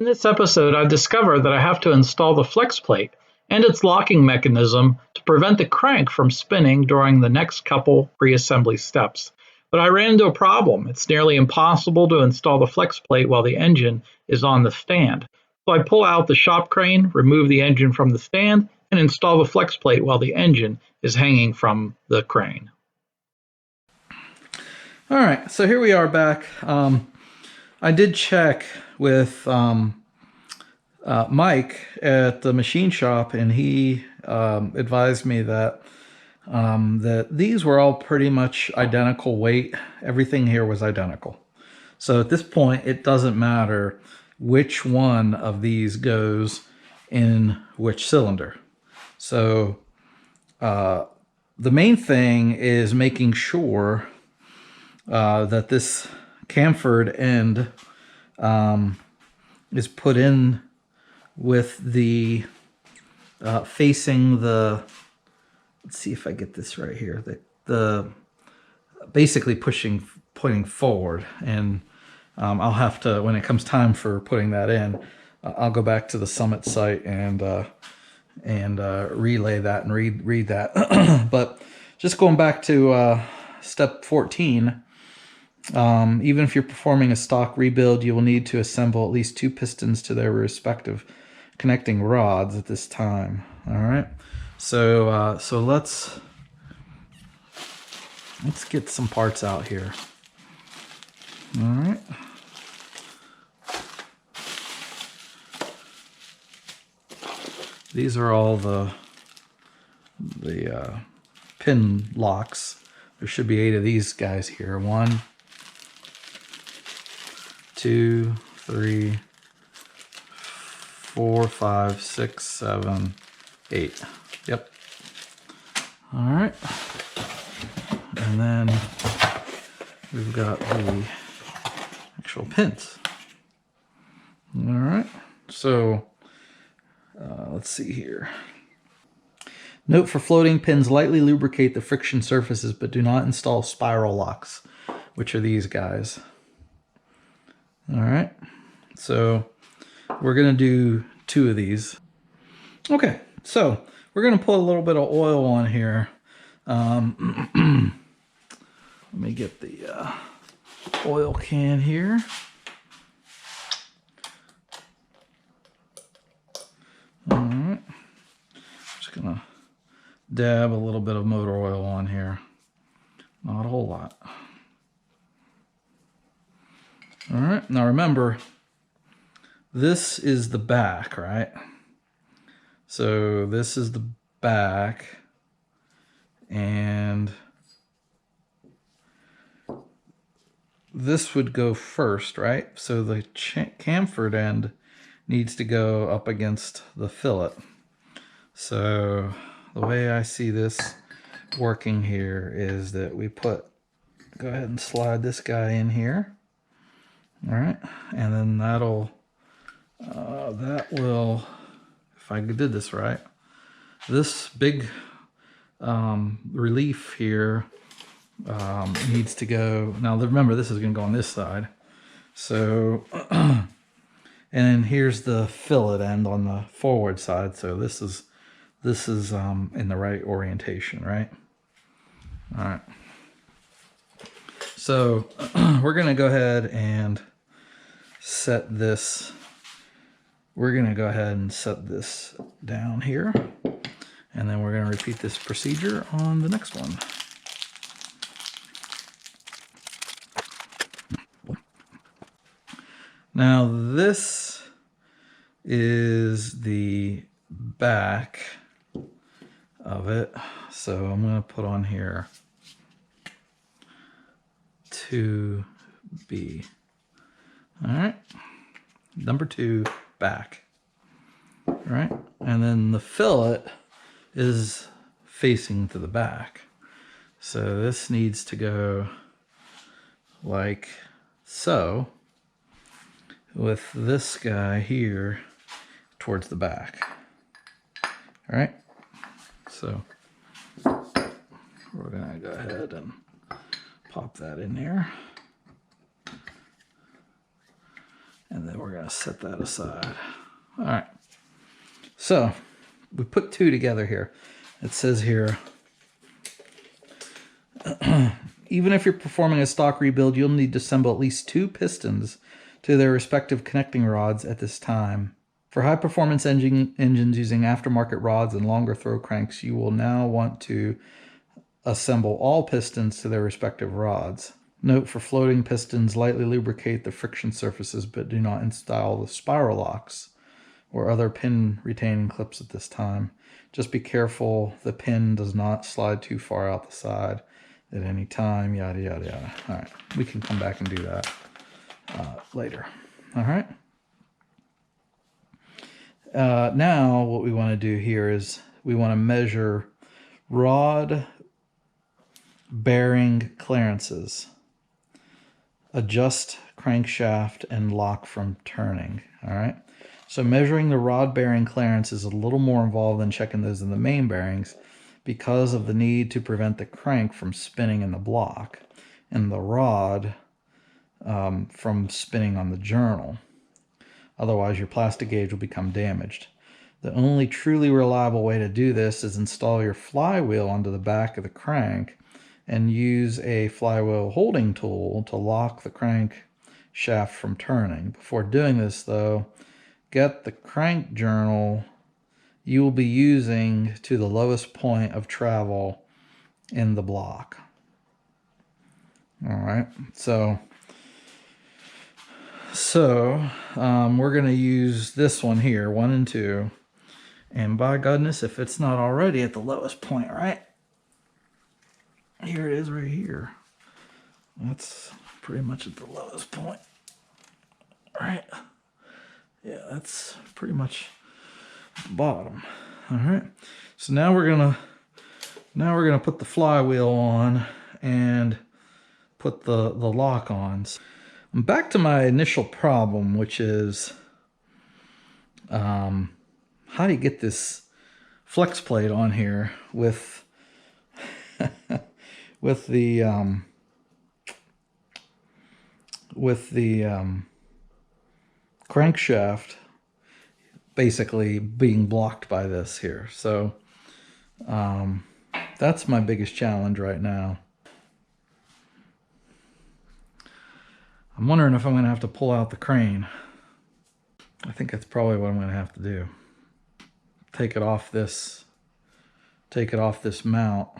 In this episode, I've discovered that I have to install the Flexplate and its locking mechanism to prevent the crank from spinning during the next couple pre-assembly steps. But I ran into a problem. It's nearly impossible to install the Flexplate while the engine is on the stand. So I pull out the shop crane, remove the engine from the stand, and install the Flexplate while the engine is hanging from the crane. All right, so here we are back. I did check with Mike at the machine shop, and he advised me that that these were all pretty much identical weight. Everything here was identical. So at this point, it doesn't matter which one of these goes in which cylinder. So the main thing is making sure that this chamfered end is put in with the facing the, let's see if I get this right here, the basically pointing forward. And I'll have to, when it comes time for putting that in, I'll go back to the Summit site and relay that and read that. But just going back to step 14, even if you're performing a stock rebuild, you will need to assemble at least 2 pistons to their respective connecting rods at this time. All right, so let's get some parts out here. All right. These are all the pin locks. There should be 8 of these guys here. 1, 2, 3, 4, 5, 6, 7, 8. Yep. All right. And then we've got the actual pins. All right. So let's see here. Note for floating pins, lightly lubricate the friction surfaces, but do not install spiral locks, which are these guys. All right, so we're gonna do 2 of these. Okay, so we're gonna put a little bit of oil on here. Let me get the oil can here. All right, just gonna dab a little bit of motor oil on here. Not a whole lot. All right, now remember, this is the back, right? So this is the back, and this would go first, right? So the chamfered end needs to go up against the fillet. So the way I see this working here is that we go ahead and slide this guy in here. All right, and then that will, if I did this right, this big relief here needs to go. Now remember, this is going to go on this side. So, and then here's the fillet end on the forward side. So this is in the right orientation, right? All right. So we're going to go ahead and set this. We're going to go ahead and set this down here, and then we're going to repeat this procedure on the next one. Now this is the back of it, so I'm going to put on here 2B. All right, number 2, back. All right, and then the fillet is facing to the back, so this needs to go like so, with this guy here towards the back. All right, so we're gonna go ahead and pop that in there. And then we're going gonna set that aside. All right, so we put two together here. It says here, even if you're performing a stock rebuild, you'll need to assemble at least two pistons to their respective connecting rods at this time. For high-performance engines using aftermarket rods and longer throw cranks, you will now want to assemble all pistons to their respective rods. Note, for floating pistons, lightly lubricate the friction surfaces, but do not install the spiral locks or other pin retaining clips at this time. Just be careful the pin does not slide too far out the side at any time, yada, yada, yada. All right, we can come back and do that later. All right. Now what we want to do here is we want to measure rod bearing clearances, adjust crankshaft, and lock from turning. All right. So measuring the rod bearing clearance is a little more involved than checking those in the main bearings because of the need to prevent the crank from spinning in the block and the rod from spinning on the journal. Otherwise, your plastic gauge will become damaged. The only truly reliable way to do this is install your flywheel onto the back of the crank and use a flywheel holding tool to lock the crank shaft from turning. Before doing this, though, get the crank journal you will be using to the lowest point of travel in the block. All right, so we're going to use this one here, 1 and 2. And by goodness, if it's not already at the lowest point, right? Here it is right here. That's pretty much at the lowest point, right? Yeah, that's pretty much the bottom. All right. So now we're gonna put the flywheel on and put the lock on. Back to my initial problem, which is how do you get this flex plate on here with with the crankshaft basically being blocked by this here. So that's my biggest challenge right now. I'm wondering if I'm going to have to pull out the crane. I think that's probably what I'm going to have to do. Take it off this mount